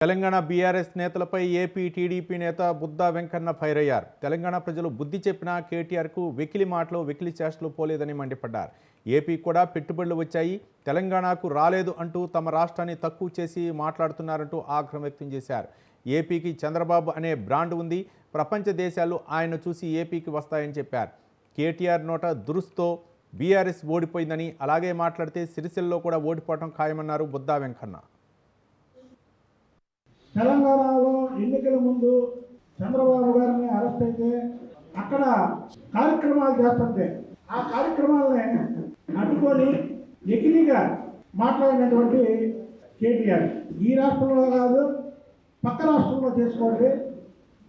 Telangana BRS నేతలపై AP TDP నేత Buddha Venkanna fire అయ్యారు. తెలంగాణ ప్రజలు బుద్ధి చెప్పినా కేటీఆర్కు వెకిలి మాటలు వెకిలి చేష్టలు పోలేదని మండిపడ్డారు. ఏపీ కూడా పెట్టుబడులు వచ్చాయి, తెలంగాణకు రాలేదు అంటూ తమ రాష్ట్రాన్ని తక్కువ చేసి మాట్లాడుతున్నారంటూ ఆగ్రహం వ్యక్తం చేశారు. ఏపీకి చంద్రబాబు అనే బ్రాండ్ ఉంది, ప్రపంచ దేశాలు ఆయన చూసి ఏపీకి వస్తాయని చెప్పారు. కేటీఆర్ నోట దురుస్తో బీఆర్ఎస్ ఓడిపోయిందని, అలాగే మాట్లాడితే సిరిసిల్లలో కూడా ఓడిపోవడం ఖాయమన్నారు బుద్దా వెంకన్న. తెలంగాణలో ఎన్నికల ముందు చంద్రబాబు గారిని అరెస్ట్ అయితే అక్కడ కార్యక్రమాలు చేస్తుంటే ఆ కార్యక్రమాలని అడ్డుకొని ఎకిలిగా మాట్లాడినటువంటి కేటీఆర్ ఈ రాష్ట్రంలో కాదు పక్క రాష్ట్రంలో చేసుకోండి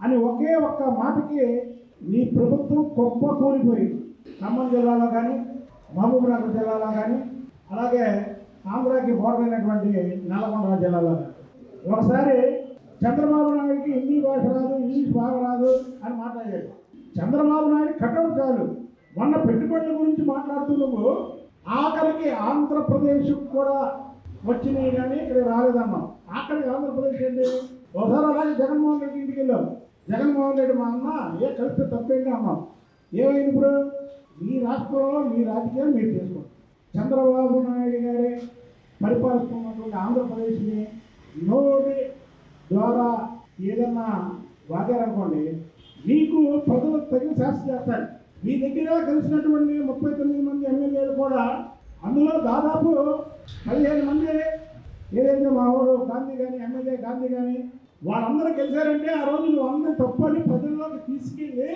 అని ఒకే ఒక్క మాటకి నీ ప్రభుత్వం గొప్ప కూలిపోయి ఖమ్మం జిల్లాలో కానీ మహబూబ్నగర్ జిల్లాలో కానీ అలాగే ఆంధ్రాకి బోర్డర్ అయినటువంటి నల్గొండ జిల్లాలో ఒకసారి చంద్రబాబు నాయుడికి హిందీ భాష రాదు, ఇంగ్లీష్ బాగా రాదు అని మాట్లాడాడు. చంద్రబాబు నాయుడు కట్టడం చాలు, మొన్న పెట్టుబడుల గురించి మాట్లాడుతూ నువ్వు ఆఖరికి ఆంధ్రప్రదేశ్ కూడా వచ్చినాయి కానీ ఇక్కడ రాలేదన్నావు. ఆఖరికి ఆంధ్రప్రదేశ్ ఏంటి? ఒకసారి అలాగే జగన్మోహన్ రెడ్డి ఇంటికి వెళ్ళావు. జగన్మోహన్ రెడ్డి మా అన్న కలిస్తే తప్పేంటి అన్నావు. ఏమైంది ఇప్పుడు? మీ రాష్ట్రంలో మీ రాజకీయం మీరు చేసుకోండి. చంద్రబాబు నాయుడు గారే పరిపాలిస్తున్నటువంటి ఆంధ్రప్రదేశ్ని నోటి ద్వారా ఏదన్నా వాగారనుకోండి, మీకు ప్రజలు తగిన శాస్త్ర చేస్తారు. మీ దగ్గర కలిసినటువంటి 39 మంది ఎమ్మెల్యేలు కూడా అందులో దాదాపు 15 మంది ఏదైతే మా ఊరు గాంధీ కానీ ఎమ్మెల్యే గాంధీ కానీ వాళ్ళందరూ గెలిచారంటే ఆ రోజు నువ్వు అందరూ తప్పు అని ప్రజల్లోకి తీసుకెళ్ళి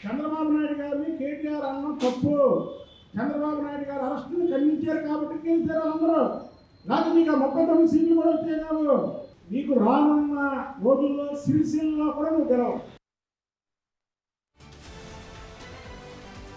చంద్రబాబు నాయుడు గారిని కేటీఆర్ అన్నం తప్పు, చంద్రబాబు నాయుడు గారు అరెస్టుని ఖండించారు కాబట్టి గెలిచారు వాళ్ళందరూ. నాకు నీకు 39 సీట్లు కూడా వచ్చాయి కావు. నీకు రానున్న రోజుల్లో సిరిసిల్లలో కూడా నువ్వు గెలవు.